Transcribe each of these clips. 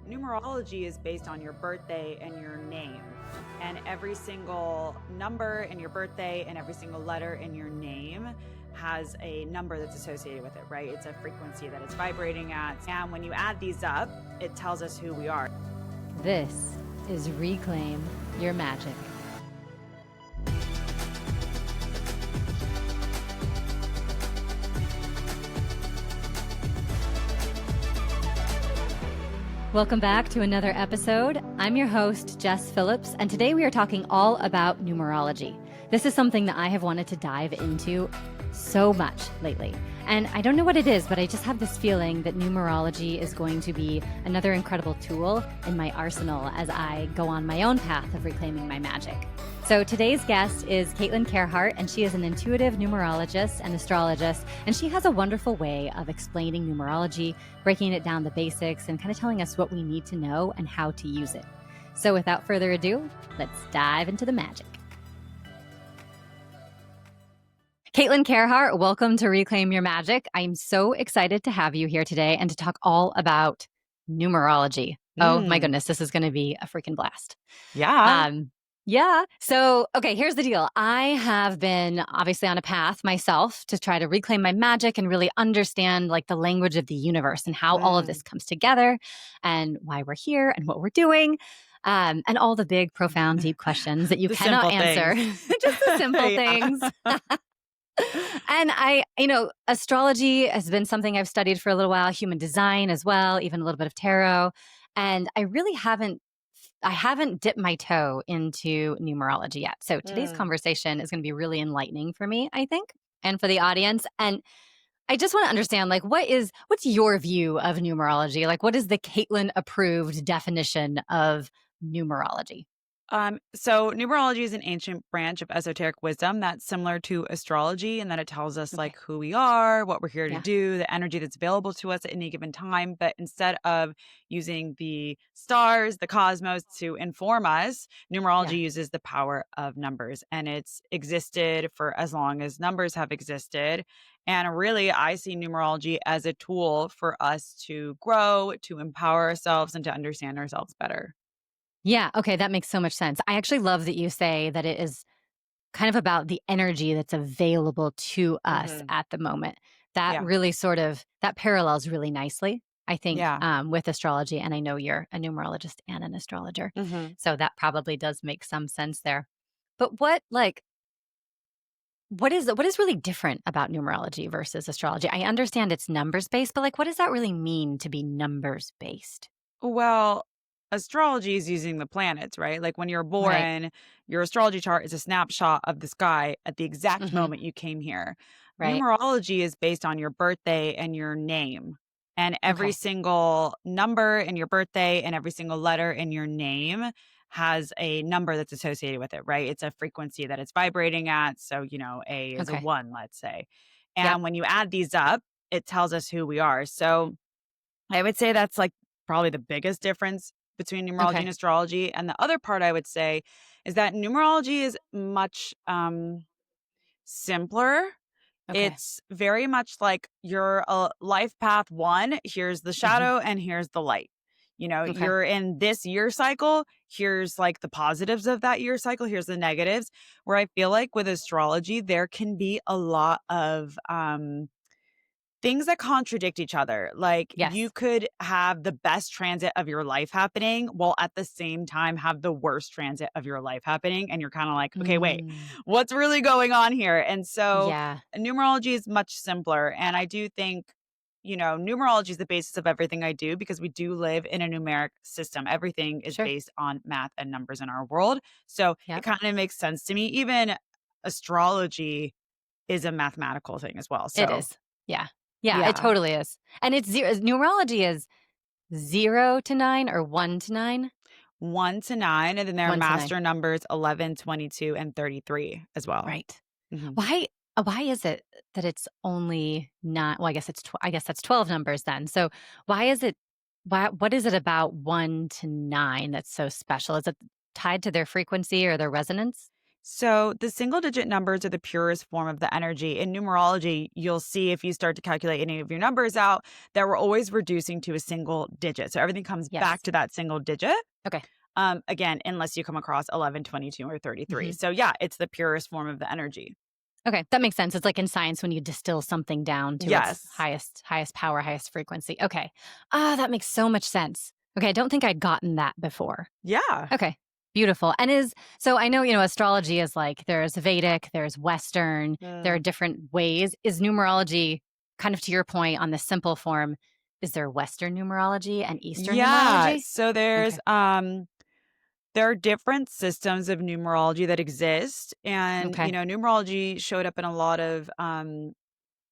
Numerology is based on your birthday and your name. And every single number in your birthday and every single letter in your name has a number that's associated with it, right? It's a frequency that it's vibrating at. And when you add these up, it tells us who we are. This is Reclaim Your Magic. Welcome back to another episode. I'm your host, Jess Phillips, and today we are talking all about numerology. This is something that I have wanted to dive into so much lately. And I don't know what it is, but I just have this feeling that numerology is going to be another incredible tool in my arsenal as I go on my own path of reclaiming my magic. So today's guest is Kaitlyn Kaerhart, and she is an intuitive numerologist and astrologist, and she has a wonderful way of explaining numerology, breaking it down the basics, and kind of telling us what we need to know and how to use it. So without further ado, let's dive into the magic. Kaitlyn Kaerhart, welcome to Reclaim Your Magic. I'm so excited to have you here today and to talk all about numerology. Oh my goodness, this is going to be a freaking blast. Yeah. So, okay, here's the deal. I have been obviously on a path myself to try to reclaim my magic and really understand like the language of the universe and how all of this comes together and why we're here and what we're doing. And all the big, profound, deep questions that you cannot answer. Just the simple things. And astrology has been something I've studied for a little while, human design as well, even a little bit of tarot. And I really haven't dipped my toe into numerology yet. So today's conversation is going to be really enlightening for me, I think, and for the audience. And I just want to understand, like, what's your view of numerology? Like, what is the Kaitlyn approved definition of numerology? So numerology is an ancient branch of esoteric wisdom that's similar to astrology, and that it tells us like who we are, what we're here to do, the energy that's available to us at any given time. But instead of using the stars, the cosmos to inform us, numerology uses the power of numbers, and it's existed for as long as numbers have existed. And really, I see numerology as a tool for us to grow, to empower ourselves, and to understand ourselves better. Yeah. Okay. That makes so much sense. I actually love that you say that it is kind of about the energy that's available to us at the moment. That really that parallels really nicely, I think, with astrology. And I know you're a numerologist and an astrologer. So that probably does make some sense there. But what is really different about numerology versus astrology? I understand it's numbers based, but like, what does that really mean to be numbers based? Well, astrology is using the planets, right? Like when you're born, your astrology chart is a snapshot of the sky at the exact moment you came here. Right. Numerology is based on your birthday and your name. And every single number in your birthday and every single letter in your name has a number that's associated with it, right? It's a frequency that it's vibrating at. So, A is a 1, let's say. And when you add these up, it tells us who we are. So I would say that's like probably the biggest difference between numerology and astrology. And the other part I would say is that numerology is much simpler. It's very much like your life path 1. Here's the shadow and here's the light. You're in this year cycle. Here's like the positives of that year cycle. Here's the negatives. Where I feel like with astrology, there can be a lot of things that contradict each other. Like you could have the best transit of your life happening while at the same time have the worst transit of your life happening. And you're kind of like, okay, wait, what's really going on here? And so numerology is much simpler. And I do think, numerology is the basis of everything I do because we do live in a numeric system. Everything is based on math and numbers in our world. So it kind of makes sense to me. Even astrology is a mathematical thing as well. So it is. Yeah, it totally is. And it's numerology is 0 to 9 or 1 to 9? 1 to 9, and then there are master numbers 11, 22, and 33 as well. Right. Why is it that it's only not? Well, I guess that's 12 numbers then. So what is it about 1 to 9 that's so special? Is it tied to their frequency or their resonance? So the single digit numbers are the purest form of the energy. In numerology, you'll see if you start to calculate any of your numbers out that we're always reducing to a single digit. So everything comes back Yes. to that single digit. Okay. Again, unless you come across 11, 22, or 33. Hmm. So yeah, it's the purest form of the energy. Okay, that makes sense. It's like in science when you distill something down to its Yes. highest power, highest frequency. Okay. Ah, that makes so much sense. Okay, I don't think I'd gotten that before. Yeah. Okay. Beautiful. And is so I know, astrology is like there's Vedic, there's Western, there are Mm. different ways. Is numerology kind of to your point on the simple form? Is there Western numerology and Eastern Yeah. numerology? So Okay. there are different systems of numerology that exist. And, Okay. numerology showed up in a lot of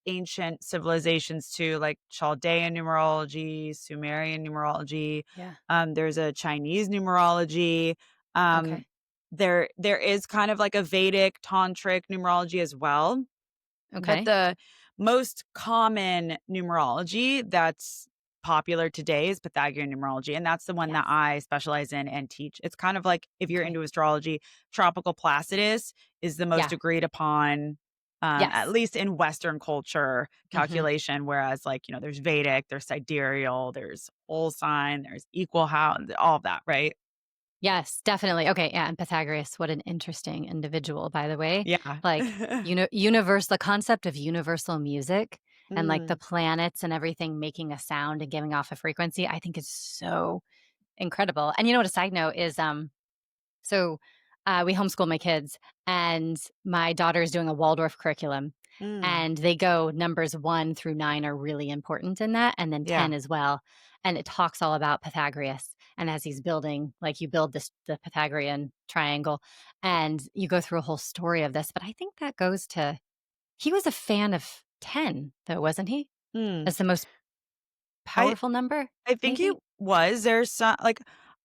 ancient civilizations too, like Chaldean numerology, Sumerian numerology. Yeah. There's a Chinese numerology. Um, Okay. there is kind of like a Vedic tantric numerology as well. But Okay. the most common numerology that's popular today is Pythagorean numerology, and that's the one that Yes. I specialize in and teach. It's kind of like if you're Okay. into astrology, tropical Placidus is the most Yeah. agreed upon, at Yes. least in Western culture Hmm. calculation. Whereas, like there's Vedic, there's sidereal, there's whole sign, there's equal house, all of that, right? Yes, definitely. Okay, yeah, and Pythagoras, what an interesting individual, by the way. Yeah. Like, the concept of universal music and like the Mm, planets and everything making a sound and giving off a frequency, I think is so incredible. And what a side note is, so we homeschool my kids, and my daughter is doing a Waldorf curriculum, mm, and they go numbers 1 through 9 are really important in that, and then yeah. 10 as well. And it talks all about Pythagoras. And as he's building, like you build the Pythagorean triangle, and you go through a whole story of this. But I think that goes to he was a fan of 10, though, wasn't he? Mm. As the most I powerful number, I think he maybe? was. There's some like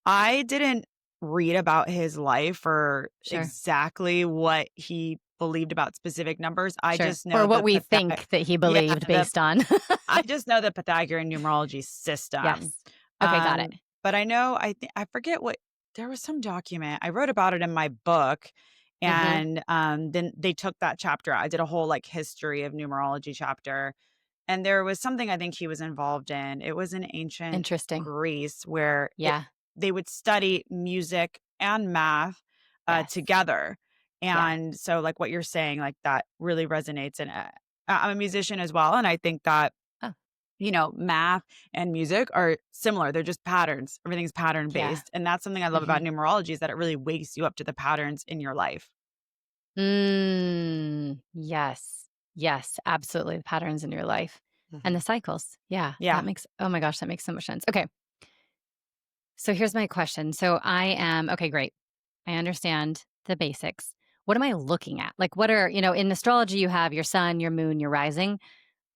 I didn't read about his life or Sure. exactly what he believed about specific numbers. I Sure. just Or know what the we think that he yeah, believed the based on. I just know the Pythagorean numerology system. Yes. Okay, got it. But I know I forget what there was some document. I wrote about it in my book Mhm. and then they took that chapter. I did a whole like history of numerology chapter and there was something I think he was involved in. It was in ancient Interesting. Greece where Yeah. they would study music and math Yes. together. Yeah. And so, like what you're saying, like that really resonates. And I'm a musician as well. And I think that, Oh, math and music are similar. They're just patterns. Everything's pattern yeah. based. And that's something I love about Mhm. numerology is that it really wakes you up to the patterns in your life. Yes. Yes, absolutely, the patterns in your life and Mhm. the cycles. Yeah, Yeah. oh my gosh, that makes so much sense. Okay, so here's my question. So I am okay, great. I understand the basics. What am I looking at? Like, what are, in astrology, you have your sun, your moon, your rising.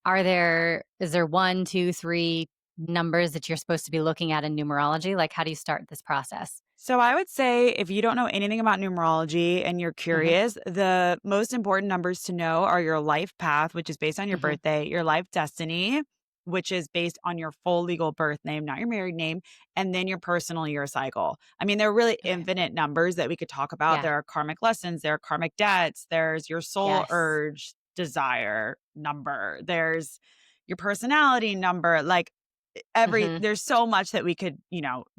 Is there one, two, three numbers that you're supposed to be looking at in numerology? Like, how do you start this process? So I would say if you don't know anything about numerology and you're Hmm. curious, the most important numbers to know are your life path, which is based on your Hmm. birthday, your life destiny, which is based on your full legal birth name, not your married name, and then your personal year cycle. I mean, there are really Okay. infinite numbers that we could talk about. Yeah. There are karmic lessons, there are karmic debts, there's your soul Yes. urge desire number, there's your personality number. Like Hmm. there's so much that we could,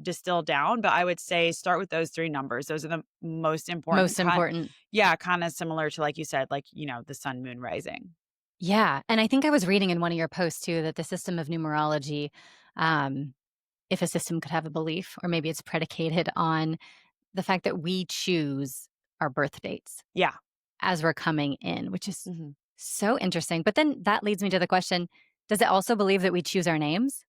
distill down, but I would say start with those 3 numbers. Those are the most important Most important. yeah, kinda similar to, like you said, like, the sun, moon, rising. Yeah, and I think I was reading in one of your posts too that the system of numerology, um, if a system could have a belief, or maybe it's predicated on the fact that we choose our birth dates Yeah. as we're coming in, which is Mhm. so interesting. But then that leads me to the question, does it also believe that we choose our names?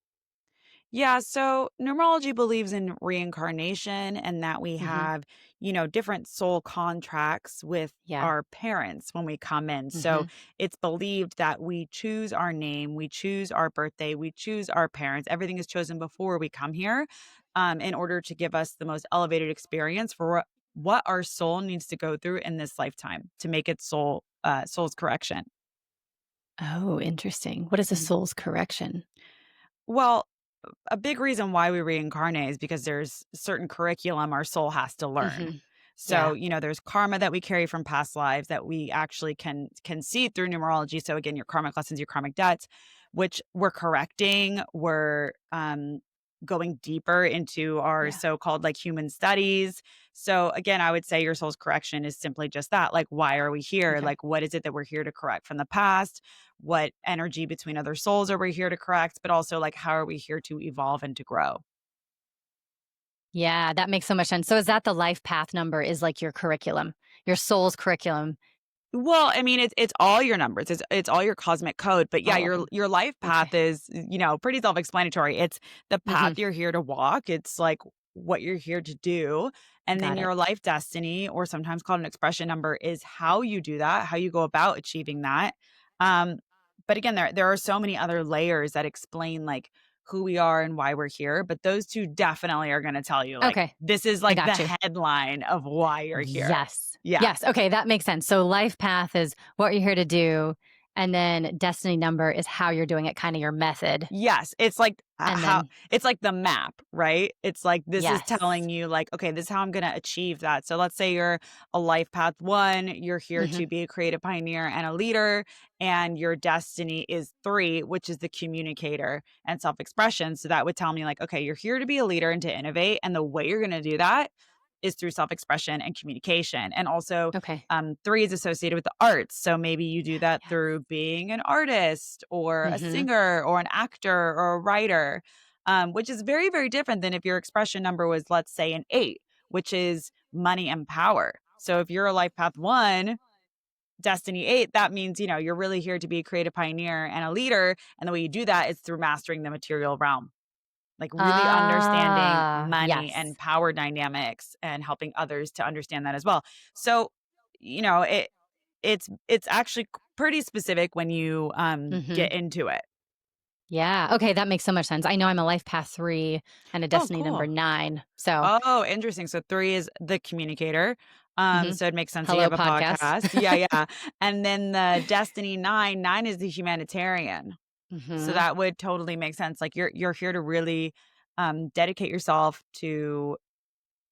Yeah, so numerology believes in reincarnation and that we Mhm. have, different soul contracts with Yeah. our parents when we come in. So Mhm. it's believed that we choose our name, we choose our birthday, we choose our parents. Everything is chosen before we come here, in order to give us the most elevated experience for what our soul needs to go through in this lifetime to make its soul's correction. Oh, interesting. What is a Mhm. soul's correction? Well, a big reason why we reincarnate is because there's certain curriculum our soul has to learn. Mhm. So, Yeah. there's karma that we carry from past lives that we actually can see through numerology. So again, your karmic lessons, your karmic debts, which we're correcting, we're going deeper into our Yeah. so-called like human studies. So again, I would say your soul's correction is simply just that. Like, why are we here? Okay. Like, what is it that we're here to correct from the past? What energy between other souls are we here to correct? But also, like, how are we here to evolve and to grow? Yeah, that makes so much sense. So is that the life path number is like your curriculum, your soul's curriculum, Well, I mean, it's all your numbers. It's all your cosmic code. But yeah, all of your them? your life path Okay. is, pretty self-explanatory. It's the path Mhm. you're here to walk. It's like what you're here to do. And then Got it. your life destiny, or sometimes called an expression number, is how you do that, how you go about achieving that. Um, but again, there are so many other layers that explain like who we are and why we're here. But those two definitely are going to tell you like Okay. this is I like the got you. headline of why you're here. Yes. Yeah. Yes. Okay, that makes sense. So life path is what you're here to do, and then destiny number is how you're doing it, kind of your method. Yes, it's like And how then it's like the map, right? It's like this is yes. telling you like, okay, this is how I'm going to achieve that. So let's say you're a life path 1, you're here Mhm. to be a creative pioneer and a leader, and your destiny is 3, which is the communicator and self-expression. So that would tell me like, okay, you're here to be a leader and to innovate, and the way you're going to do that is through self-expression and communication. And also Okay. 3 is associated with the arts. So maybe you do that Yes. through being an artist or a Mhm. singer or an actor or a writer, which is very, very different than if your expression number was, let's say, an 8, which is money and power. So if you're a life path 1, destiny 8, that means, you're really here to be a creative pioneer and a leader. And the way you do that is through mastering the material realm, like really understanding Ah, money yes. and power dynamics and helping others to understand that as well. So, it's actually pretty specific when you Mhm. get into it. Yeah. Okay, that makes so much sense. I know I'm a life path 3 and a Oh, destiny number cool. 9. So, Oh, interesting. So 3 is the communicator. mhm. So it makes sense that you Hello have a podcast. podcast. Yeah, yeah. And then the destiny 9 is the humanitarian. So Mhm. that would totally make sense. Like you're here to really dedicate yourself to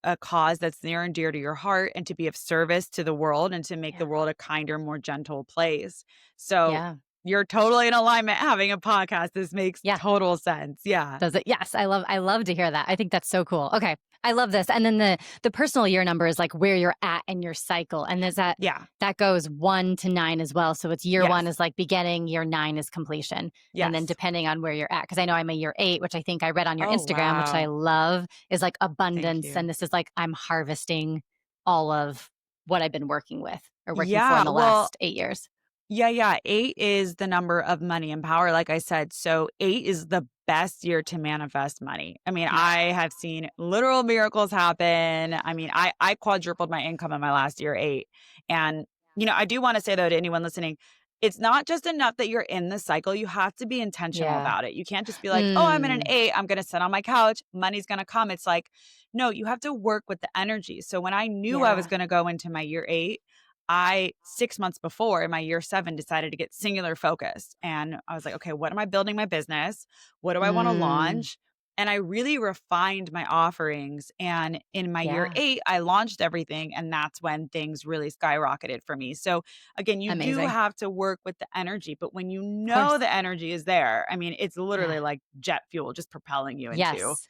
a cause that's near and dear to your heart, and to be of service to the world and to make the Yeah. world a kinder, more gentle place. So Yeah. you're totally in alignment having a podcast. This makes Yeah. total sense. Yeah. Does it? Yes, I love to hear that. I think that's so cool. Okay. I love this. And then the personal year number is like where you're at in your cycle. And there's Yeah. that goes 1 to 9 as well. So it's year 1 Yes. is like beginning, year 9 is completion. And then Yes. depending on where you're at, because I know I'm a year 8, which I think I read on your Oh, Instagram, which I wow. love, is like Thank abundance. you. And this is like I'm harvesting all of what I've been working with or working for in Yeah. the Well, last 8 years. yeah, yeah. 8 is the number of money and power, like I said. So 8 is the best year to manifest money. I mean, Yeah. I have seen literal miracles happen. I mean, I quadrupled my income in my last year 8. And, I do want to say though to anyone listening, it's not just enough that you're in the cycle. You have to be intentional Yeah. about it. You can't just be like, oh, I'm in an Mm. 8. I'm going to sit on my couch. Money's going to come. It's like, no, you have to work with the energy. So when I knew I was Yeah. going to go into my year 8, I 6 months before in my year 7 decided to get singular focused. And I was like, okay, what am I building my business? What do I want to Mm. launch? And I really refined my offerings. And in my year Yeah. 8, I launched everything. And that's when things really skyrocketed for me. So again, you do Amazing. have to work with the energy, but when you Of know course. the energy is there, I mean, it's Yeah. literally like jet fuel just propelling you into Yes.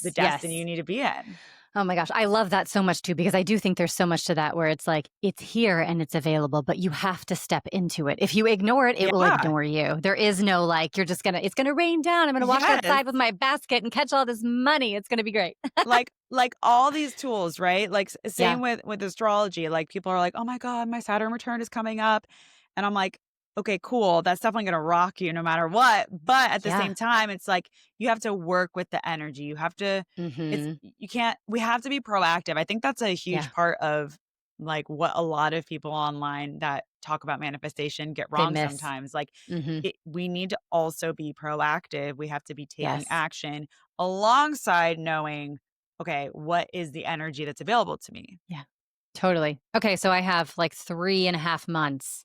the Yes. destiny you Yes. need to be in. Oh my gosh. I love that so much too, because I do think there's so much to that where it's like, it's here and it's available, but you have to step into it. If you ignore it, it will Yeah. ignore you. There is no like, it's going to rain down. I'm going to walk Yes. outside with my basket and catch all this money. It's going to be great. Like all these tools, right? Like Yeah. same with astrology. Like people are like, "Oh my god, my Saturn return is coming up." And I'm like, "Okay, cool. That's definitely going to rock you no matter what." But at the Yeah. same time, it's like you have to work with the energy. You have to it's Mm-hmm. you can't we have to be proactive. I think that's a huge Yeah. part of like what a lot of people online that talk about manifestation get They wrong miss. sometimes. Like Mm-hmm. we need to also be proactive. We have to be taking Yes. action alongside knowing, okay, what is the energy that's available to me? Yeah. Totally. Okay. So I have like 3.5 months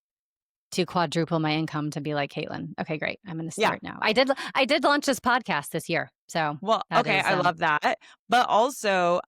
to quadruple my income to be like Caitlin. Okay, great. I'm going to Yeah. start now. I did launch this podcast this year. So Well, that okay, is I love that. But also,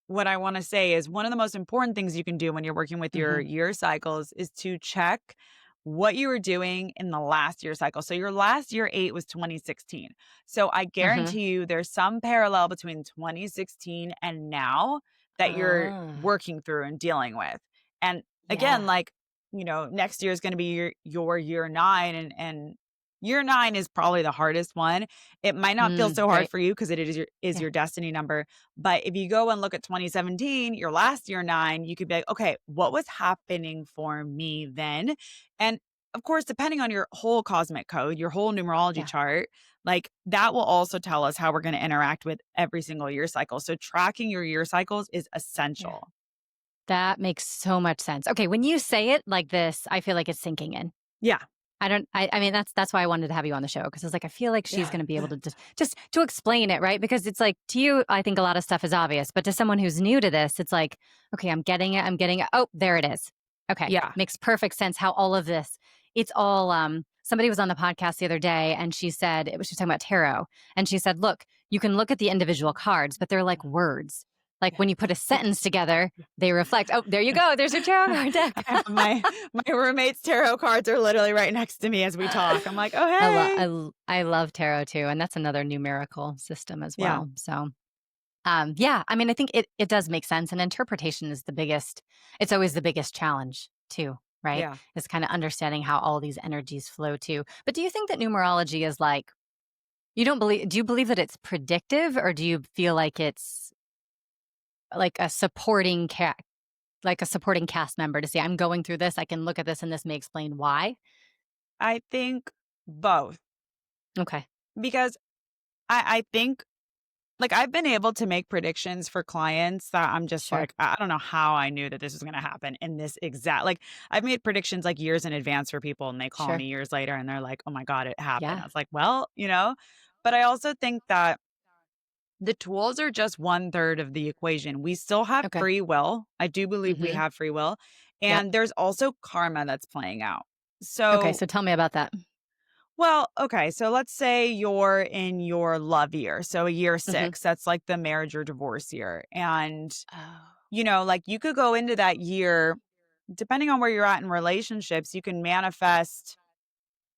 what I want to say is one of the most important things you can do when you're working with your Mhm. year cycles is to check what you were doing in the last year cycle. So your last year 8 was 2016. So I Mhm. guarantee you there's some parallel between 2016 and now that you're Ah. working through and dealing with. And again, Yeah. like, next year is going to be your year 9, and year 9 is probably the hardest one. It might not feel so hard Right. for you because it is Yeah. your destiny number, but if you go and look at 2017, your last year 9, you could be like, okay, what was happening for me then? And of course, depending on your whole cosmic code, your whole numerology Yeah. chart, like that will also tell us how we're going to interact with every single year cycle. So tracking your year cycles is Yeah. essential. That makes so much sense. Okay, when you say it like this, I feel like it's sinking in. Yeah. I mean, that's why I wanted to have you on the show because I was like, I feel like she's Yeah. gonna be able to just to explain it, right? Because it's like to you, I think a lot of stuff is obvious, but to someone who's new to this, it's like, okay, I'm getting it, I'm getting it. Oh, there it is. Okay. Yeah. Makes perfect sense how all of this, it's all somebody was on the podcast the other day and she said she was talking about tarot. And she said, look, you can look at the individual cards, but they're like words. Like Yeah. when you put a sentence together, they reflect. Oh, there you go. There's your tarot card deck. my roommate's tarot cards are literally right next to me as we talk. I'm like, oh hey. I love tarot too, and that's another numerical system as Yeah. well. So, yeah, I mean, I think it does make sense, and interpretation is the biggest. It's always the biggest challenge too, right? Yeah. Is kind of understanding how all these energies flow too. But do you think that numerology is like you don't believe? Do you believe that it's predictive, or do you feel like it's like a supporting like a supporting cast member to say, I'm going through this, I can look at this, and this may explain why? I think both, Okay, because I think, like, I've been able to make predictions for clients that I'm just sure, like, I don't know how I knew that this was gonna happen in this exact, like, I've made predictions, like, years in advance for people, and they call sure, me years later, and they're like, "Oh my god, it happened." yeah, I was like, "Well," but I also think that the tools are just 1/3 of the equation. We still have okay, free will. I do believe we mm-hmm. have free will, Yep. and there's also karma that's playing out. Okay, So, so tell me about that. well, okay, so let's say you're in your love year, so a year Mhm. 6, that's like the marriage or divorce year, and, Oh. like, you could go into that year depending on where you're at in relationships, you can manifest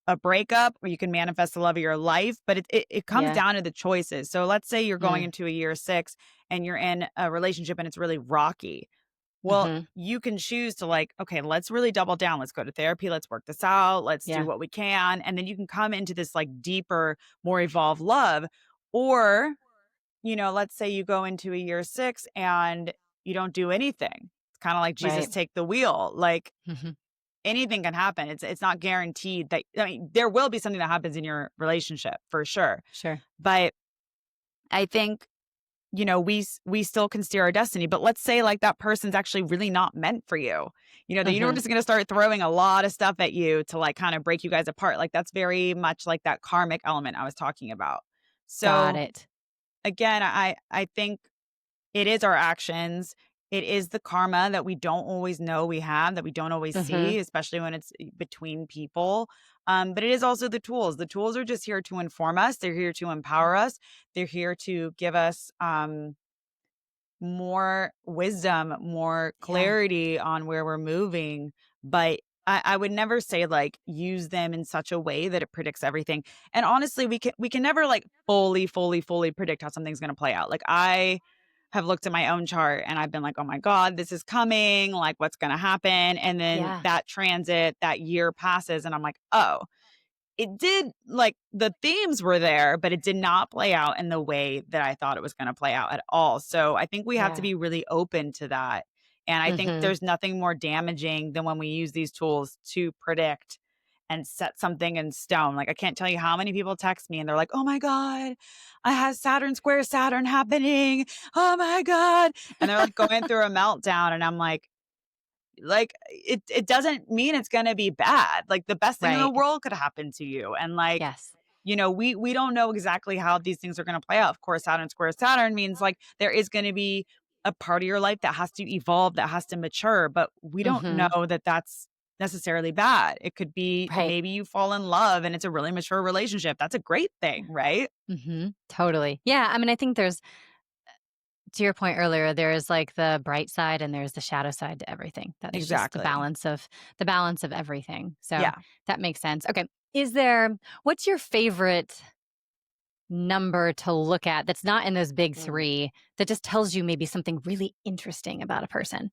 a breakup or you can manifest the love of your life, but it comes Yeah. down to the choices. So let's say you're going Mm. into a year 6 and you're in a relationship and it's really rocky. Well, Mhm. you can choose to, like, okay, let's really double down. Let's go to therapy. Let's work this out. Let's do Yeah. what we can. And then you can come into this like deeper, more evolved love. Or, let's say you go into a year 6 and you don't do anything. It's kind of like Jesus Right. take the wheel. Like, Mhm. anything can happen. It's not guaranteed that, I mean, there will be something that happens in your relationship for sure. Sure. But I think, we still can steer our destiny. But let's say like that person's actually really not meant for you. The universe Mhm. is going to start throwing a lot of stuff at you to like kind of break you guys apart. Like that's very much like that karmic element I was talking about. Got So it. again, I think it is our actions. It is the karma that we don't always know we have, that we don't always Mhm. see, especially when it's between people. But it is also the tools. The tools are just here to inform us. They're here to empower us. They're here to give us more wisdom, more Yeah. clarity on where we're moving. But I would never say like use them in such a way that it predicts everything. And honestly, we can never like fully predict how something's gonna play out. Like I have looked at my own chart and I've been like, oh my God, this is coming, like what's gonna happen? And then Yeah. that transit, that year passes, and I'm like, oh, it did, like, the themes were there, but it did not play out in the way that I thought it was gonna play out at all. So, I think we have to Yeah. be really open to that, and I think Mhm. there's nothing more damaging than when we use these tools to predict and set something in stone. Like, I can't tell you how many people text me and they're like, "Oh my god, I have Saturn square Saturn happening. Oh my god." And they're, like, going through a meltdown, and I'm like, it doesn't mean it's gonna be bad. Like, the best thing in the Right. world could happen to you, and, like, Yes. we don't know exactly how these things are gonna play out. Of course, Saturn square Saturn means, like, there is gonna be a part of your life that has to evolve, that has to mature, but we don't know Mhm. that that's necessarily bad. It could be Right. maybe you fall in love and it's a really mature relationship. That's a great thing, right? Mhm. Totally. Yeah, I mean, I think there's to your point earlier, there's like the bright side and there's the shadow side to everything. That is just Exactly. the balance of everything. So Yeah. that makes sense. Okay. What's your favorite number to look at that's not in those big Mm. three that just tells you maybe something really interesting about a person?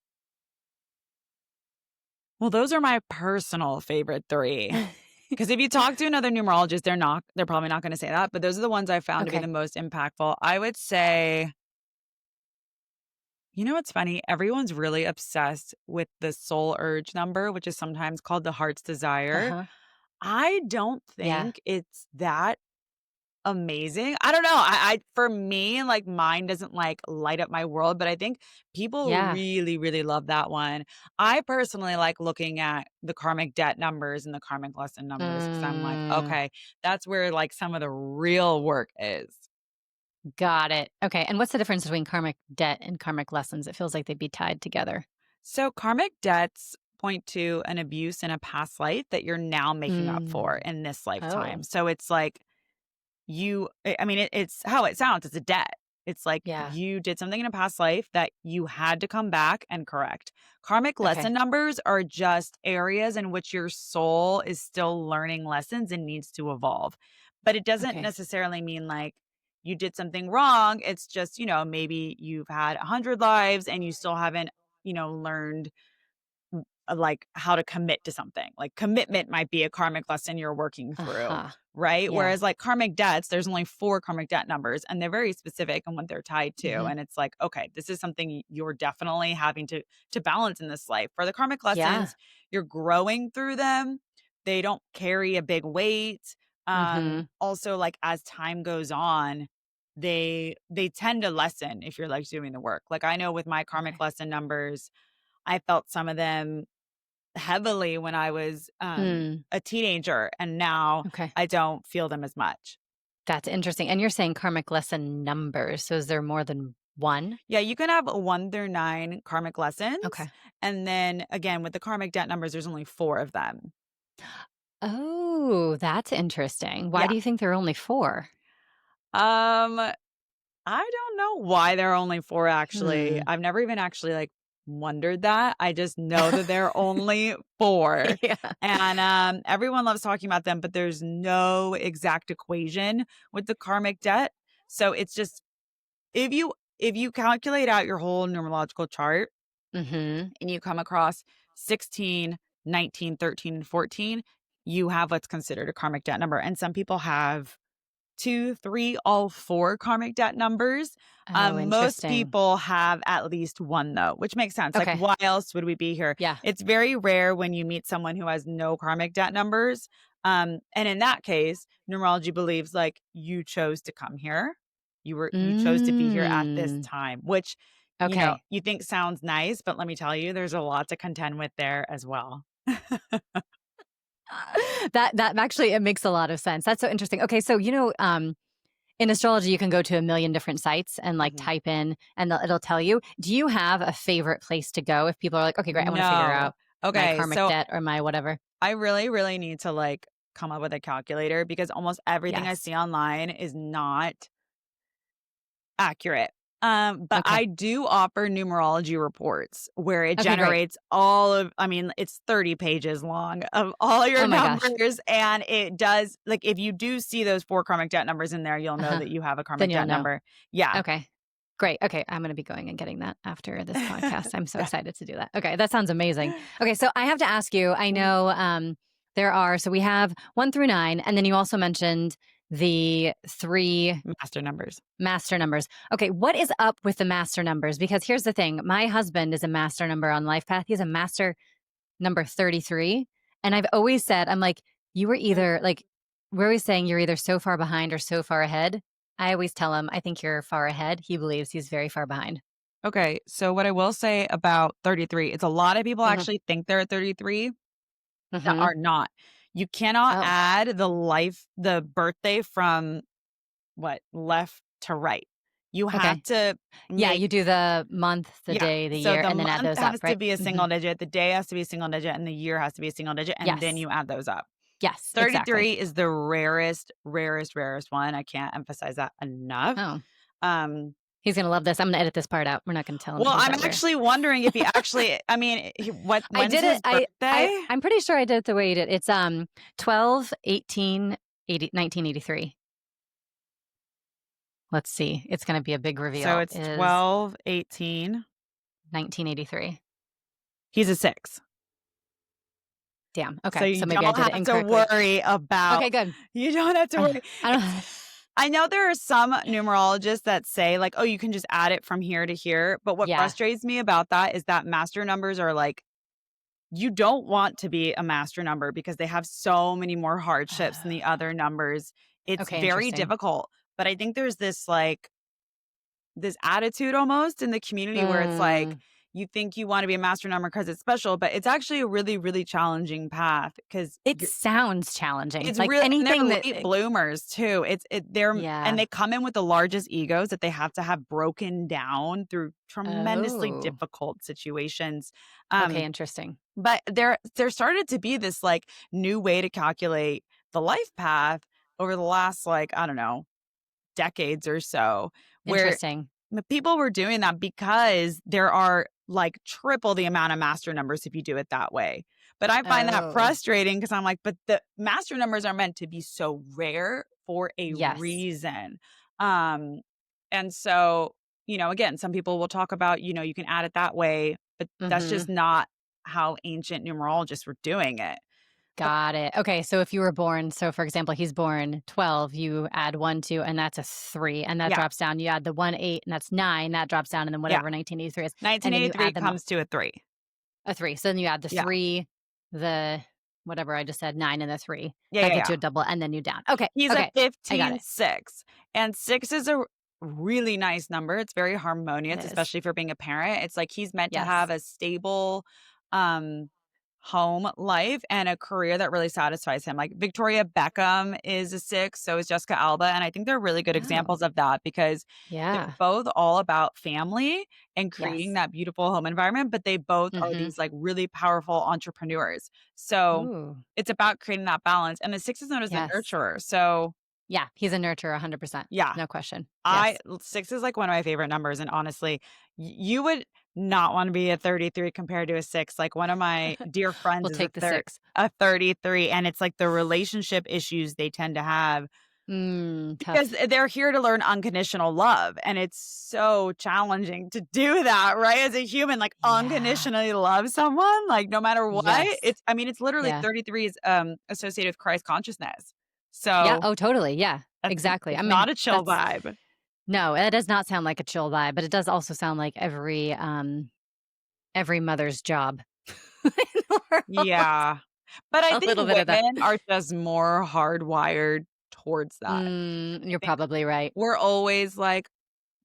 Well, those are my personal favorite 3. Because if you talk to another numerologist, they're probably not gonna say that, but those are the ones I found to be the Okay. most impactful. I would say you know what's funny? Everyone's really obsessed with the soul urge number, which is sometimes called the heart's desire. Uh-huh. I don't Yeah. think it's that amazing. I don't know. I for me, like, mine doesn't, like, light up my world, but I think people Yeah. really, really love that one. I personally like looking at the karmic debt numbers and the karmic lesson numbers because 'cause I'm like, Mm, "Okay, that's where, like, some of the real work is." got it. Okay. And what's the difference between karmic debt and karmic lessons? It feels like they'd be tied together. So karmic debts point to an abuse in a past life that you're now making up for Mm. in this Oh, lifetime. So it's like I mean, it's how it sounds, it's a debt. It's like yeah. you did something in a past life that you had to come back and correct. Karmic lesson Okay. numbers are just areas in which your soul is still learning lessons and needs to evolve. But it doesn't Okay. necessarily mean like you did something wrong. It's just, maybe you've had 100 lives and you still haven't, learned like how to commit to something. Like commitment might be a karmic lesson you're working through, Uh-huh. right? Yeah. Whereas like karmic debts, there's only 4 karmic debt numbers and they're very specific on what they're tied to. Mhm. And it's like, okay, this is something you're definitely having to balance in this life. For the karmic Yeah. lessons, you're growing through them. They don't carry a big weight. Mhm. Also like as time goes on, they tend to lessen if you're like doing the work. Like I know with my karmic Okay. lesson numbers, I felt some of them heavily when I was, Mm. a teenager, and now Okay. I don't feel them as much. That's interesting. And you're saying karmic lesson numbers. So is there more than one? Yeah, you can have 1 through 9 karmic lessons, Okay. and then, again, with the karmic debt numbers, there's only 4 of them. Oh, that's interesting. Why Yeah. do you think there are only four? Um, I don't know why there are only 4 actually. Hmm. I've never even actually, like, wondered that. I just know that there are only 4, Yeah. and, everyone loves talking about them, but there's no exact equation with the karmic debt. So it's just if you calculate out your whole numerological chart Mhm. and you come across 16, 19, 13, and 14, you have what's considered a karmic debt number. And some people have 2, 3, all 4 karmic debt numbers. Oh, Most interesting. people have at least 1 though, which makes sense. Like, Okay. why else would we be here? Yeah. It's very rare when you meet someone who has no karmic debt numbers. And in that case, numerology believes like you chose to come here. You chose to be here at this Mm. time, which Okay. you think sounds nice, but let me tell you, there's a lot to contend with there as well. That actually it makes a lot of sense. That's so interesting. Okay, so in astrology you can go to a million different sites and like Mhm. type in and it'll tell you. Do you have a favorite place to go if people are like, "Okay, great, I want to figure No. out my Okay, karmic so debt or my whatever." I really, really need to like come up with a calculator because almost everything I Yes. see online is not accurate. But I Okay. do offer numerology reports where it Okay, great. generates I mean, it's 30 pages long of all your Oh my gosh. numbers. And it does, like, if you do see those 4 karmic debt numbers in there, you'll know Uh-huh. that you have a Then karmic you'll debt know. number. Yeah. Okay. Great. Okay. I'm going to be going and getting that after this podcast. I'm so excited to do that. Okay. That sounds amazing. Okay. So I have to ask you, I Mhm. know so we have 1 through 9, and then you also mentioned the three Master numbers. master numbers. Okay. What is up with the master numbers? Because here's the thing, my husband is a master number on Life Path. He's a master number 33. And I've always said, I'm like, you were either like, we're always saying you're either so far behind or so far ahead. I always tell him, I think you're far ahead. He believes he's very far behind. Okay, so what I will say about 33, it's a lot of people Hmm. actually think they're at 33 that Hmm. are not. You cannot Oh, add the birthday from what, left to right. You have okay. to Yeah, make you do the month, the yeah. day, the So year, the and then add month those up, has to right? be a Hmm. single digit, the day has to be a single digit, and the year has to be a single digit, and then Yes. you add those up. Yes, exactly. 33 is the rarest, rarest, rarest one. I can't emphasize that enough. Oh, Um, He's going to love this. I'm going to edit this part out. We're not going to tell him Well, that he's I'm that rare. actually wondering if he actually, I mean, I when's did his it. birthday? I'm pretty sure I did it the way you did. It's 12/18/1983. Let's see. It's going to be a big So reveal. it's Is 12/18. 1983. He's a 6. Damn. So Okay. you So maybe I don't did it have to incorrectly. worry about, Okay, good. you don't have to worry. I don't. I know there are some numerologists that say like, oh, you can just add it from here to here. But what Yeah. frustrates me about that is that master numbers are like, you don't want to be a master number because they have so many more hardships than the other numbers. It's Okay, very interesting. difficult. But I think there's this like, this attitude almost in the community where it's like, you think you want to be a master number because it's special, but it's actually a really, really challenging path because It sounds challenging. it's Like really, and anything they're that. late bloomers too. They're, and Yeah. they come in with the largest egos that they have to have broken down through tremendously Oh. difficult situations. Okay, interesting. But there started to be this like new way to calculate the life path over the last like, I don't know, decades or so, where Interesting. people were doing that because there are like triple the amount of master numbers if you do it that way. But I find that Oh. frustrating because I'm like, but the master numbers are meant to be so rare for a Yes. reason. And so, again, some people will talk about, you can add it that way, but that's just not how ancient numerologists were doing it. Got it. Okay, so if you were born, so for example, he's born 12, you add 1, 2, and that's a 3, and that Yeah. drops down. You add the 1, 8, and that's 9, that drops down, and then whatever 1983 is. And then you 1983 add them up. comes to a 3. A 3. So then you add the Yeah. 3, the whatever I just said, 9 and the 3. Yeah, That yeah, gets yeah. you a double, and then you down. Okay. He's okay. a I got 15 it. 6. And 6 is a really nice number. It's very harmonious, It is. especially for being a parent. It's like he's meant to Yes. have a stable home life and a career that really satisfies him. Like Victoria Beckham is a 6, so is Jessica Alba. And I think they're really good Oh. examples of that because Yeah. they're both all about family and creating Yes. that beautiful home environment, but they both are these like really powerful entrepreneurs. So Ooh. it's about creating that balance. And the 6 is known as Yes. the nurturer. So Yeah, he's a nurturer 100%. yeah, No question. Yes. 6 is like one of my favorite numbers. And honestly, you would not want to be a 33 compared to a 6. Like one of my dear friends We'll is take the 6. a 33, and it's like the relationship issues they tend to have because Tough. they're here to learn unconditional love. And it's so challenging to do that, right? As a human, like Yeah. unconditionally love someone, like no matter what. Yes. It's literally Yeah. 33 is associated with Christ consciousness. So Yeah. Oh, totally. Yeah. that's- Exactly. it's I mean, not a chill that's- vibe. No, it does not sound like a chill vibe, but it does also sound like every mother's job. in the world. Yeah. But I A think little bit of that. women are just more hardwired towards that. You're probably right. We're always like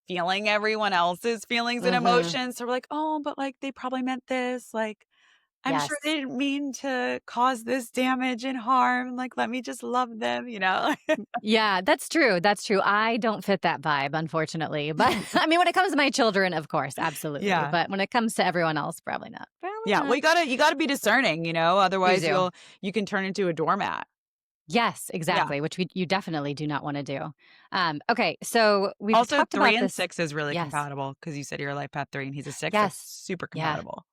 feeling everyone else's feelings and emotions. So we're like, oh, but like they probably meant this. Like, I'm sure Yes. they didn't mean to cause this damage and harm. Like, let me just love them, Yeah, that's true. That's true. I don't fit that vibe, unfortunately. But I mean, when it comes to my children, of course, absolutely. Yeah. But when it comes to everyone else, probably not. Probably Yeah. not. Well, you gotta be discerning, otherwise do. you can turn into a doormat. Yes, exactly. Which you definitely do not want to do. Okay, so we've Also, talked 3 about and this. 6 is really Yes. compatible because you said you're a life path 3 and he's a 6. Yes. It's super Yeah. compatible.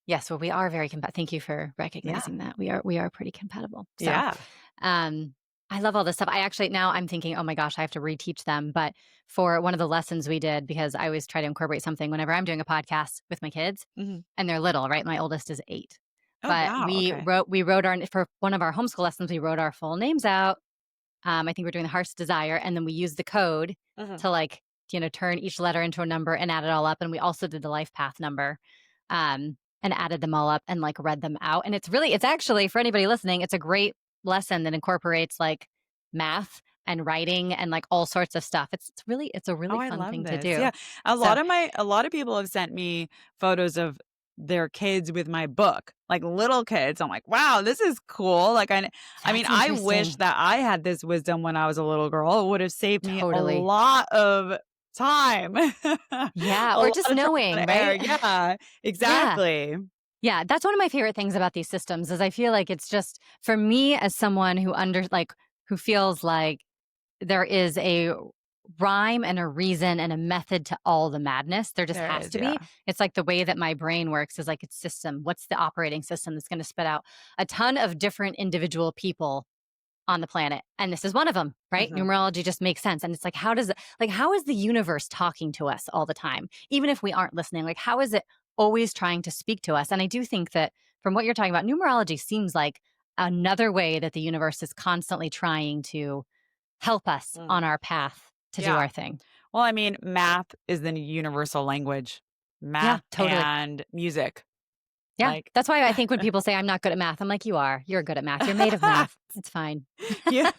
Yes, well, we are very compatible. Thank you for recognizing that. We are pretty compatible. So, Yeah. I love all this stuff. Now I'm thinking, oh my gosh, I have to reteach them. But for one of the lessons we did, because I always try to incorporate something whenever I'm doing a podcast with my kids, Mhm. and they're little, right? My oldest is 8. Oh, But wow, we okay. wrote for one of our homeschool lessons, we wrote our full names out. I think we're doing the heart's desire, and then we used the code to turn each letter into a number and add it all up. And we also did the life path number. And added them all up and like read them out. And it's actually, for anybody listening, it's a great lesson that incorporates like math and writing and like all sorts of stuff. It's a really I fun love thing this. to do. Yeah. A lot of people have sent me photos of their kids with my book, like little kids. I'm like, wow, this is cool. Like I mean, That's I wish interesting. that I had this wisdom when I was a little girl. It would have saved me a Totally. lot of time. Yeah, A or lot just of trial knowing, and error. right? Yeah, exactly. Yeah, that's one of my favorite things about these systems is I feel like it's just for me as someone who feels like there is a rhyme and a reason and a method to all the madness. There just There has is, to yeah. be. It's like the way that my brain works is like its system. What's the operating system that's going to spit out a ton of different individual people on the planet? And this is one of them, right? Mhm. Numerology just makes sense. And it's like, how is the universe talking to us all the time? Even if we aren't listening, like, how is it always trying to speak to us? And I do think that from what you're talking about, numerology seems like another way that the universe is constantly trying to help us Mm. on our path to do Yeah. our thing. Well, I mean, math is the universal language. Yeah, Math totally. and music. Yeah. Like That's why I think when people say I'm not good at math, I'm like, you are. You're good at math. You're made of math. It's fine. yeah.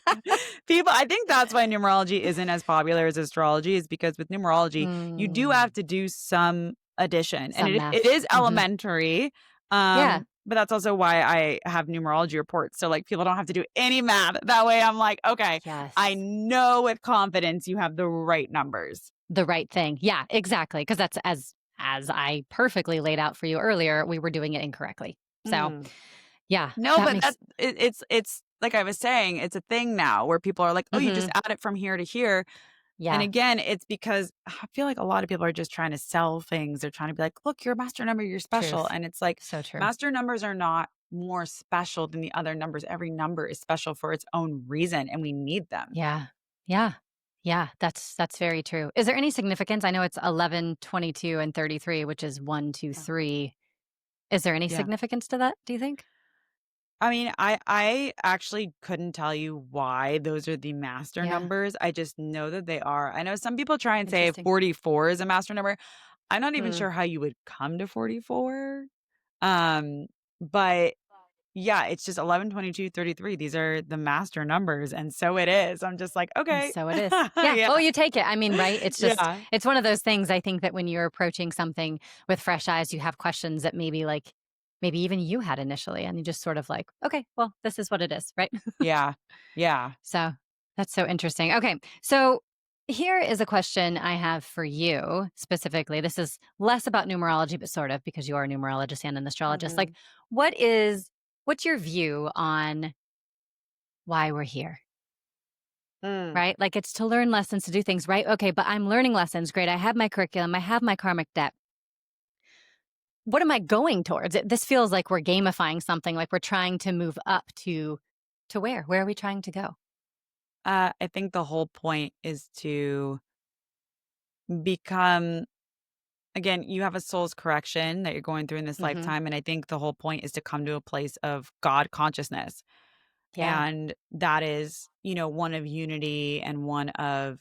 People I think that's why numerology isn't as popular as astrology is because with numerology, you do Mm, have to do some addition. And some it math. is Hmm. elementary. Yeah. But that's also why I have numerology reports. So like people don't have to do any math. That way I'm like, okay, I Yes. know with confidence you have the right numbers. The right thing. Yeah, exactly. Because that's as I perfectly laid out for you earlier, we were doing it incorrectly. So Mm. yeah, No, that but makes it's like I was saying, it's a thing now where people are like, "Oh, you just hmm. add it from here to here." And Yeah, again, it's because I feel like a lot of people are just trying to sell things. They're trying to be like, "Look, you're a master number, you're special." truth. And it's like So true. master numbers are not more special than the other numbers. Every number is special for its own reason and we need them. Yeah. Yeah. Yeah, that's very true. Is there any significance? I know it's 11, 22, and 33, which is 1, 2, Yeah. 3. Is there any Yeah. significance to that, do you think? I mean, I actually couldn't tell you why those are the master Yeah, numbers. I just know that they are. I know some people try and say interesting. 44 is a master number. I'm not even Hmm. sure how you would come to 44. Um, but yeah, it's just 11, 22, 33. These are the master numbers. And so it is. I'm just like, And okay. so it is. Yeah. Yeah. Oh, you take it. I mean, right? Yeah. It's one of those things. I think that when you're approaching something with fresh eyes, you have questions that maybe even you had initially. And you just sort of like, okay, well, this is what it is. Right. Yeah. Yeah. So that's so interesting. Okay. So here is a question I have for you specifically. This is less about numerology, but sort of because you are a numerologist and an astrologist. Like, Hmm. what's your view on why we're here? Mm. Right? Like it's to learn lessons, to do things, right? Okay, but I'm learning lessons. Great. I have my curriculum, I have my karmic debt. What am I going towards? This feels like we're gamifying something, like we're trying to move up to where? Where are we trying to go? I think the whole point is to become, again, you have a soul's correction that you're going through in this Hmm. lifetime. And I think the whole point is to come to a place of God consciousness. Yeah. And that is, one of unity and one of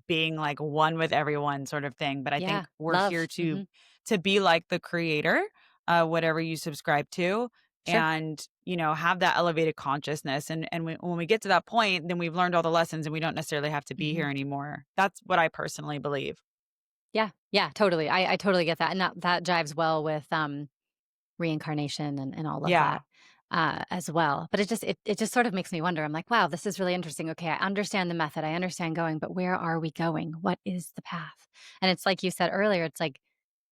being like one with everyone sort of thing. But I think Yeah. we're here Love. to Hmm. be like the creator, whatever you subscribe to, Sure. and have that elevated consciousness. And when we get to that point, then we've learned all the lessons and we don't necessarily have to be Hmm. here anymore. That's what I personally believe. Yeah. Yeah. Totally. I totally get that. And that jives well with reincarnation and all of Yeah. that as well. But it just sort of makes me wonder. I'm like, wow, this is really interesting. Okay, I understand the method, I understand going, but where are we going? What is the path? And it's like you said earlier, it's like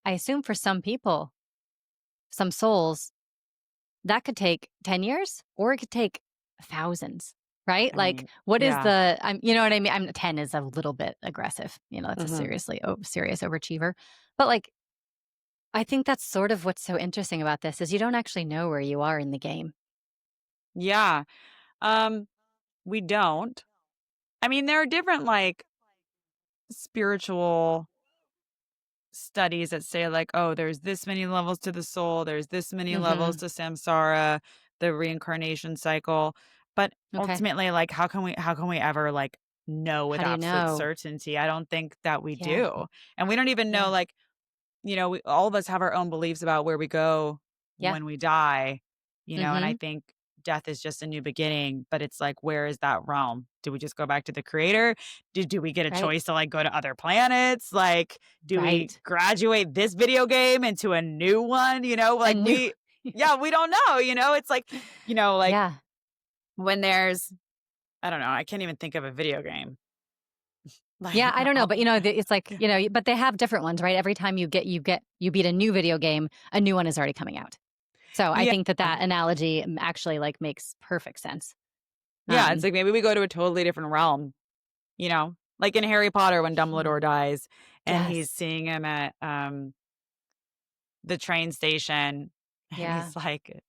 I assume for some people, some souls, that could take 10 years or it could take thousands. Right? I Like, mean, what is yeah. the, you know what I mean? 10 is a little bit aggressive. That's a Hmm. serious overachiever. But like, I think that's sort of what's so interesting about this is you don't actually know where you are in the game. Yeah. Um, we don't. I mean, there are different like spiritual studies that say like, oh, there's this many levels to the soul, there's this many levels Mhm. to samsara, the reincarnation cycle. But Okay. ultimately, like how can we ever like know with How do you absolute know? certainty? I don't think that we Yeah. do. And we don't even know Yeah. like, all of us have our own beliefs about where we go Yeah. when we die, and I Mhm. think death is just a new beginning, but it's like, where is that realm? Do we just go back to the creator? Do we get a Right. choice to like go to other planets? Like, do we Right. graduate this video game into a new one? Like And new yeah, we don't know, it's like, like Yeah. when there's, I don't know, I can't even think of a video game. Yeah, Like, I don't know, but, it's like, but they have different ones, right? Every time you beat a new video game, a new one is already coming out. So, I yeah. think that analogy, actually, like, makes perfect sense. Yeah, it's Um, like maybe we go to a totally different realm, you know? Like in Harry Potter when Hmm. Dumbledore dies and he's Yes. seeing him at, the train station, and Yeah. he's like,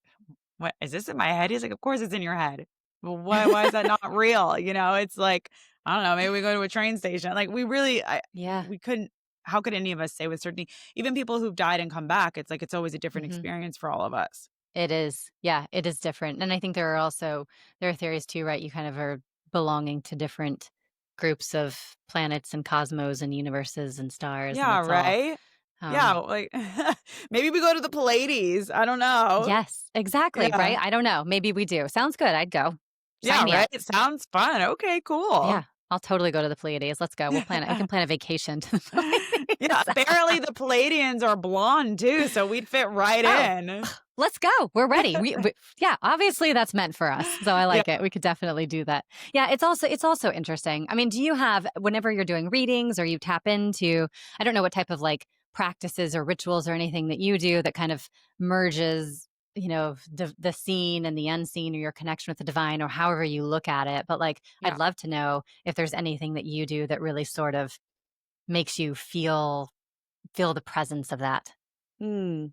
"What is this in my head?" He's like, "Of course it's in your head. Well, why is that not real?" It's like, I don't know, maybe we go to a train station. Like, we really Yeah. we couldn't how could any of us say with certainty? Even people who've died and come back, it's like it's always a different Hmm. experience for all of us. It is. Yeah, it is different. And I think there are theories too, right? You kind of are belonging to different groups of planets and cosmos and universes and stars, and Yeah, it's all right? Yeah, um like, maybe we go to the Pallades, I don't know. yes, exactly, right? Yeah. I don't know. Maybe we do. Sounds good. I'd go. Sign Yeah, me right? up. It sounds fun. Okay, cool. Yeah. I'll totally go to the Pleiades. Let's go. We'll plan it. We can plan a vacation to the Yeah, Pleiades. apparently the Palladians are blonde too, so we'd fit right Oh, in. let's go. We're ready. Yeah, obviously that's meant for us. So I Yeah. like it. We could definitely do that. Yeah, it's also interesting. I mean, do you have whenever you're doing readings or you tap into I don't know what type of like practices or rituals or anything that you do that kind of merges the seen and the unseen or your connection with the divine or however you look at it, but like I'd Yeah. love to know if there's anything that you do that really sort of makes you feel the presence of that. Mm.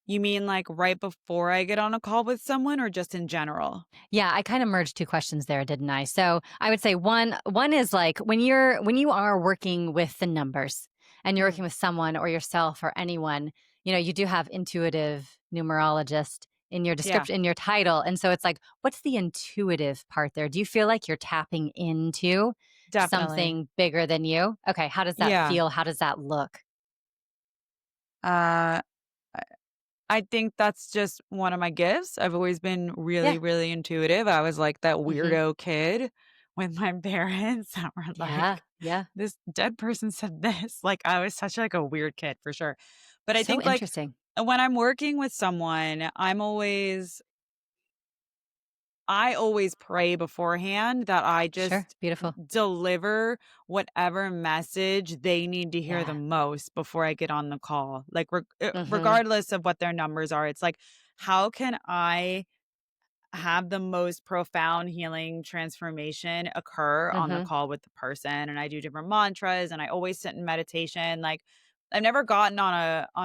You mean, like, right before I get on a call with someone or just in general? Yeah, I kind of merged two questions there, didn't I? So I would say one is like when you are working with the numbers and you're Mm. working with someone or yourself or anyone, you do have intuitive numerologist in your Yeah, description in your title. And so it's like, what's the intuitive part there? Do you feel like you're tapping into definitely. something bigger than you? Okay, how does that Yeah. feel? How does that look? Uh, I I think that's just one of my gifts. I've always been really, Yeah. really intuitive. I was like that Mhm. weirdo kid with my parents that were Yeah. like, Yeah. "This dead person said this." Like, I was such, like, a weird kid for sure. But I So think, like, interesting. when I'm working with someone, I always pray beforehand that I Sure. just Beautiful. deliver whatever message they need to hear the Yeah. most before I get on the call. Like, Mhm. regardless of what their numbers are, it's like, how can I have the most profound healing transformation occur on the Mhm. call with the person? And I do different mantras and I always sit in meditation. Like, I've never gotten on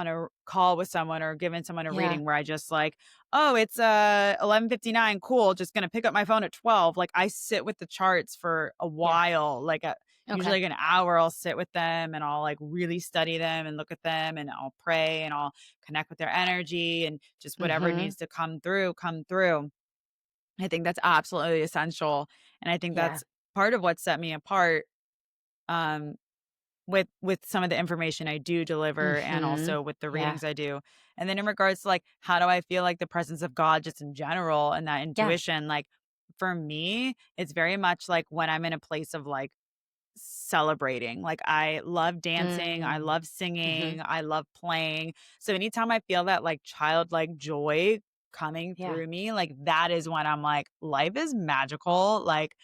a call with someone or given someone a Yeah. reading where I just like, "Oh, it's 11:59, cool, just going to pick up my phone at 12." Like, I sit with the charts for a Yeah. while, like usually Okay. like an hour. I'll sit with them and I'll like really study them and look at them and I'll pray and I'll connect with their energy and just whatever Mhm. needs to come through, come through. I think that's absolutely essential, and I think Yeah. that's part of what set me apart, um, with some of the information I do deliver and Mhm. also with the Yeah. readings I do. And then in regards to, like, how do I feel like the presence of God just in general and that Yeah. intuition, like, for me, it's very much like when I'm in a place of, like, celebrating. Like, I love dancing, I Mm. love Mhm. singing, I love playing. So anytime I feel that, like, childlike joy coming Yeah. through me, like, that is when I'm like, life is magical. Like,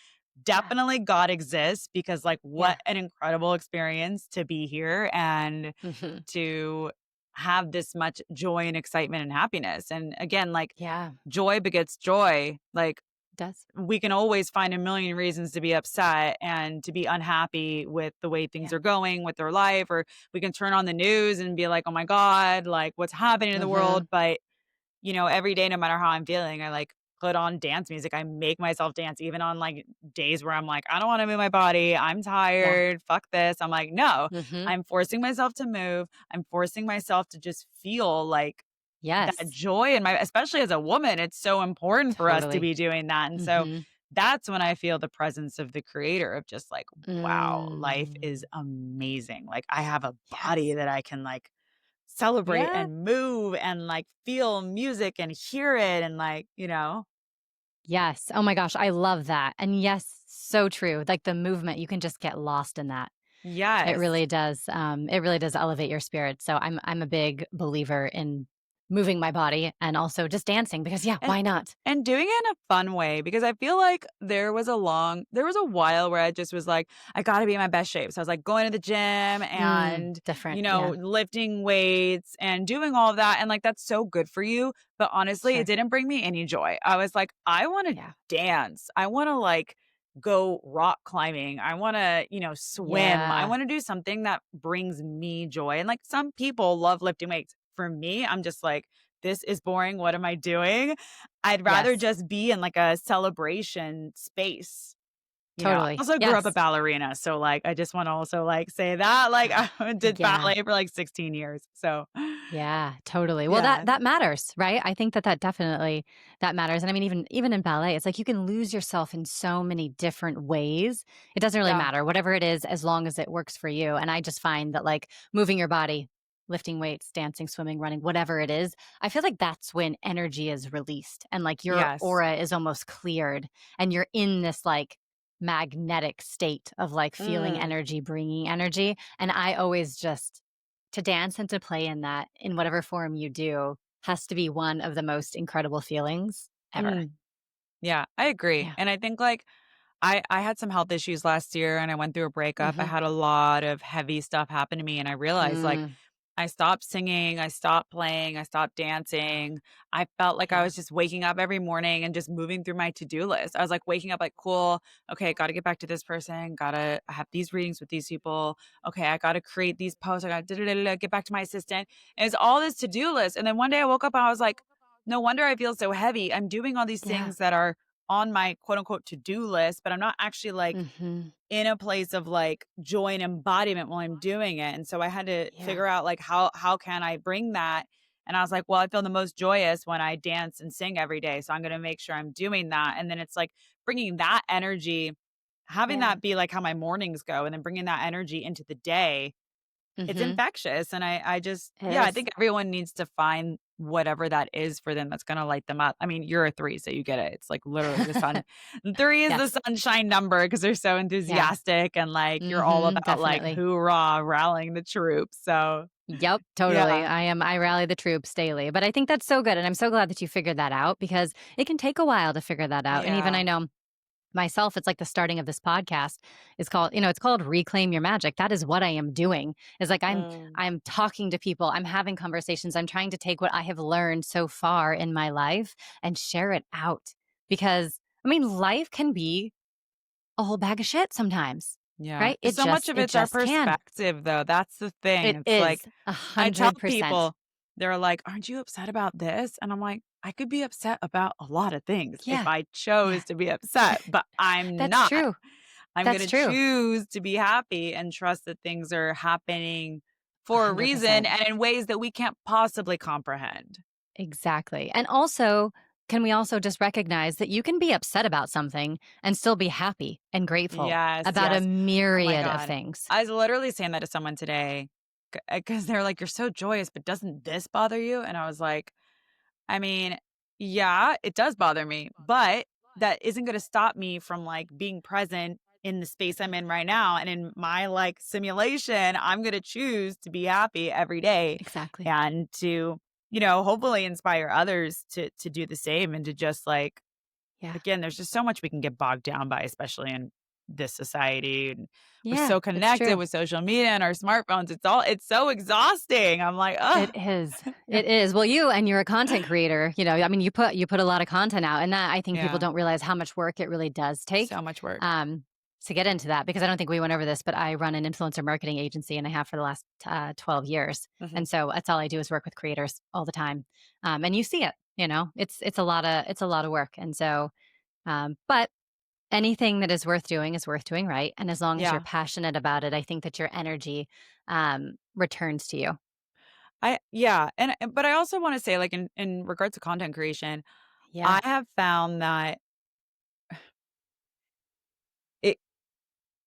Yeah. definitely God exists because, like, Yeah. what an incredible experience to be here and Mhm. to have this much joy and excitement and happiness. And again, like, Yeah. joy begets joy. Like, It does. we can always find a million reasons to be upset and to be unhappy with the way things Yeah. are going with their life, or we can turn on the news and be like, "Oh my god, like, what's happening in the world?" Mhm. But, every day, no matter how I'm feeling, I, like, put on dance music. I make myself dance even on, like, days where I'm like, "I don't wanna move my body. I'm Yeah. tired. Fuck this." I'm like, "No, Mhm. I'm forcing myself to move. I'm forcing myself to just feel, like, that Yes. joy in my especially as a woman, it's so important for us to Totally. be doing that." And so Mhm. that's when I feel the presence of the creator of just like, wow, life is Mm. amazing. Like, I have a body Yes. that I can like celebrate Yeah. and move and like feel music and hear it and like. Yes. Oh my gosh, I love that. And yes, so true. Like the movement, you can just get lost in that. It Yes. really does. It really does elevate your spirit. So I'm a big believer in moving my body and also just dancing because yeah, And why not? and doing it in a fun way because I feel like there was a while where I just was like, I gotta be in my best shape. So I was like going to the gym and, Different. Yeah. lifting weights and doing all of that. And like that's so good for you. But honestly, it Sure. didn't bring me any joy. I was like, I wanna Yeah. dance. I wanna like go rock climbing. I want to, swim. I Yeah, want to do something that brings me joy. And like some people love lifting weights. For me, I'm just like, this is boring. What am I doing? I'd rather yes, just be in like a celebration space. I totally. also grew up a Yes. ballerina. So like, I just want to also like say that, like, I did Yeah. ballet for like 16 years. So Yeah, totally. Well, yeah, that matters, right? I think that definitely that matters. And I mean, even in ballet, it's like you can lose yourself in so many different ways. It doesn't really yeah. matter, whatever it is, as long as it works for you. And I just find that like moving your body, lifting weights, dancing, swimming, running, whatever it is, I feel like that's when energy is released and like your Yes. aura is almost cleared and you're in this like magnetic state of like feeling Mm, energy, bringing energy. And I always just to dance and to play in that, in whatever form you do, has to be one of the most incredible feelings ever. mm. Yeah, I agree. Yeah. And I think like I had some health issues last year and I went through a breakup. I Mhm. had a lot of heavy stuff happen to me and I realized like Mm. I stopped singing, I stopped playing, I stopped dancing. I felt like I Yeah. was just waking up every morning and just moving through my to-do list. I was like waking up like, cool, okay, got to get back to this person, got to have these readings with these people. Okay, I got to create these posts. I got to get back to my assistant. And it's all this to-do list. And then one day I woke up and I was like, no wonder I feel so heavy. I'm doing all these Yeah. things that are on my quote unquote to-do list, but I'm not actually like Mhm. in a place of like joy and embodiment while I'm doing it. And so I had to Yeah. figure out like how can I bring that? And I was like, well, I feel the most joyous when I dance and sing every day. So I'm going to make sure I'm doing that. And then it's like bringing that energy, having Yeah. that be like how my mornings go and then bringing that energy into the day. It's Mhm. infectious, and I just It yeah, I is. think everyone needs to find whatever that is for them that's gonna light them up. I mean, you're a 3, so you get it. It's like literally the sun 3 is the Yes. sunshine number because 'cause they're so Yeah. enthusiastic and, like, you're all Mhm. about, like, Definitely. hoorah, rallying the troops, so Yep, totally. yeah. I rally the troops daily. But I think that's so good and I'm so glad that you figured that out because it can take a while to figure that out. And even I Yeah. know myself, it's like the starting of this podcast is called, it's called Reclaim Your Magic. That is what I am doing. Is like Mm. I'm talking to people, I'm having conversations, I'm trying to take what I have learned so far in my life and share it out. Because I mean, life can be a whole bag of shit sometimes, Yeah. right? It So much just of it it's our just can. perspective, though, that's the thing. It It's like is a I tell 100%. people, they're like, "Aren't you upset about this?" And I'm like, "I could be upset about a lot of things if Yeah. I Yeah. chose to be upset, but I'm That's not. true. I'm That's gonna true. choose to be happy and trust that things are happening for a reason 100%. and in ways that we can't possibly comprehend." Exactly. And also, can we also just recognize that you can be upset about something and still be happy and grateful Yes, about a yes. Oh my myriad of god. things? I was literally saying that to someone today because they're like, "You're so joyous, but doesn't this bother you?" And I was like, I mean, yeah, it does bother me, but that isn't gonna stop me from, like, being present in the space I'm in right now, and in my, like, simulation, I'm gonna choose to be happy every day Exactly. and to, hopefully inspire others to do the same and to just, like Yeah. again, there's just so much we can get bogged down by, especially in this society, and we're Yeah, so it's connected true. with social media and our smartphones, it's so exhausting. I'm like, It oh, is. It is. Well, you're a content creator, I mean, you put a lot of content out and that I think people Yeah, don't realize how much work it really does take. so much work. Um, to get into that because I don't think we went over this, but I run an influencer marketing agency and I have for the last 12 years. Mhm. And so that's all I do is work with creators all the time. And you see it, it's a lot of work. And so, but anything that is worth doing right. And as long as you're Yeah. passionate about it, I think that your energy returns to you. Yeah, and but I also wanna say, like, in regards to content creation, I Yeah, have found that it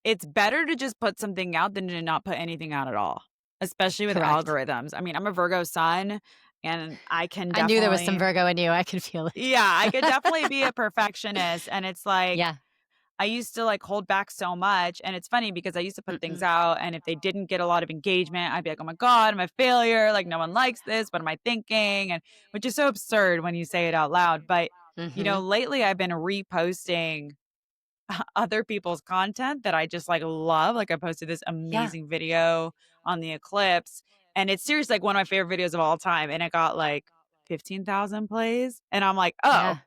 it's better to just put something out than to not put anything out at all, especially with correct. algorithms. I mean, I'm a Virgo sun, and I can I knew there was some definitely Virgo in you. I could feel it. yeah, I could definitely be a perfectionist, and it's like Yeah. I used to, like, hold back so much, and it's funny because I used to put things Mm-mm. out, and if they didn't get a lot of engagement, I'd be like, "Oh my god, I'm a failure, like, no one likes this, what am I thinking?" And which is so absurd when you say it out loud, but, Mm-hmm. lately I've been reposting other people's content that I just, like, love, like, I posted this Yeah. amazing video on the eclipse, and it's seriously, like, one of my favorite videos of all time, and it got, like, 15,000 plays, and I'm like, "Oh, Yeah.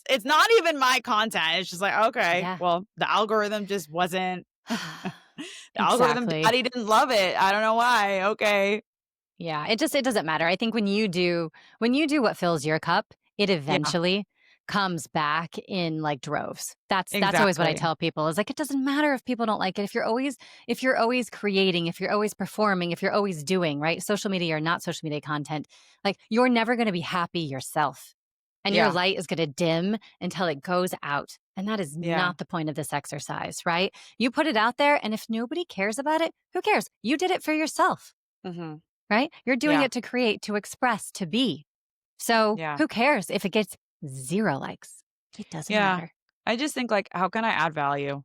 it's not even my content. It's just like, okay, Yeah. well, the algorithm just wasn't the algorithm Exactly. daddy didn't love it. I don't know why. Okay. Yeah, it doesn't matter. I think when you do what fills your cup, it Yeah, eventually comes back in like droves. That's always what I exactly. tell people is like it doesn't matter if people don't like it. If you're always creating, if you're always performing, if you're always doing, right? Social media or not social media content, like you're never going to be happy yourself. And your Yeah, light is going to dim until it goes out. And that is yeah. not the point of this exercise, right? You put it out there and if nobody cares about it, who cares? You did it for yourself, Hmm. right? You're doing Yeah, it to create, to express, to be. So yeah, who cares if it gets 0 likes? It doesn't yeah. matter. I just think like, how can I add value?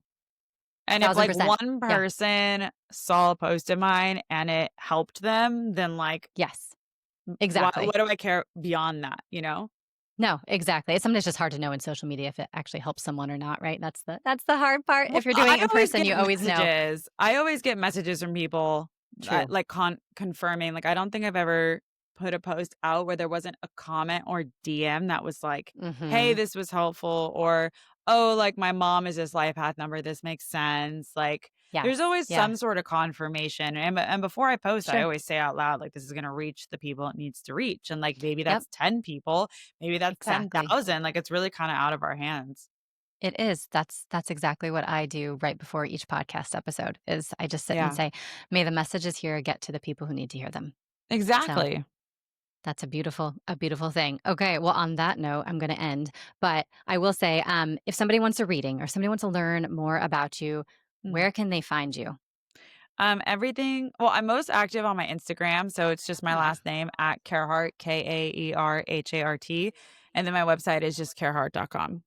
And if like 1000%. one Yeah. person saw a post of mine and it helped them, then like, Yes. what Exactly. do I care beyond that? You know? No, exactly. It's sometimes just hard to know in social media if it actually helps someone or not, right? That's the hard part. Well, If you're doing I it in always person, get you always know. messages. I always get messages from people True. like confirming. Like, I don't think I've ever put a post out where there wasn't a comment or DM that was like, "Hey, Mhm. this was helpful," or "Oh, like my mom is this life path number. This makes sense." Like, there's Yes. always Yeah. some sort of confirmation. And before I post, I Sure. always say out loud, like, "This is gonna reach the people it needs to reach," and like maybe Yep. that's 10 people, maybe that's ten Exactly. thousand. Like, it's really kind of out of our hands. It is. That's exactly what I do right before each podcast episode is I just sit and Yeah, say, "May the messages here get to the people who need to hear them." So, exactly. that's a beautiful thing. Okay, well, on that note, I'm gonna end, but I will say, if somebody wants a reading or somebody wants to learn more about you, Mm. where can they find you? Everything. Well, I'm most active on my Instagram, so it's just my Ah, last name at Kaerhart, Kaerhart, and then my website is just Kaerhart.com.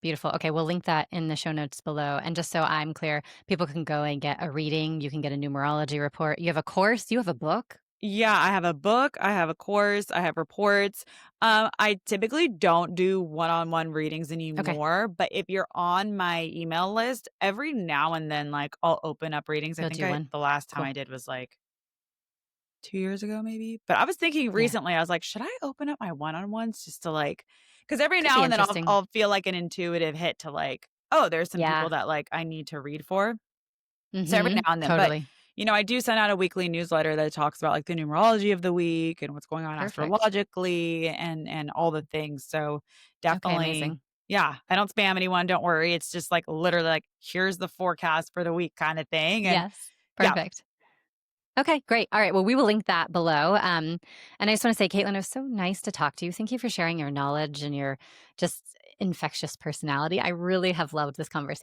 beautiful. Okay, we'll link that in the show notes below, and just so I'm clear, people can go and get a reading, you can get a numerology report. You have a course? You have a book? Yeah, I have a book, I have a course, I have reports. I typically don't do one-on-one readings Okay, anymore, but if you're on my email list, every now and then, like, I'll open up readings. I you'll think do one. the last time Cool. I did was like 2 years ago, maybe? But I was thinking Yeah, recently, I was like, "Should I open up my one-on-ones just to, like," because every could be now and then interesting. I'll feel like an intuitive hit to, like, "Oh, there's some people Yeah. that, like, I need to read for." So every Mhm. now and then, but, Totally. I do send out a weekly newsletter that talks about, like, the numerology of the week and what's going on Perfect. astrologically and all the things. So Okay, definitely, amazing. yeah, I don't spam anyone, don't worry. It's just, like, literally, like, "Here's the forecast for the week," kinda thing, and Yes. yeah. Perfect. Okay, great. All right. Well, we will link that below. And I just want to say, Caitlin, it was so nice to talk to you. Thank you for sharing your knowledge and your just infectious personality. I really have loved this conversation.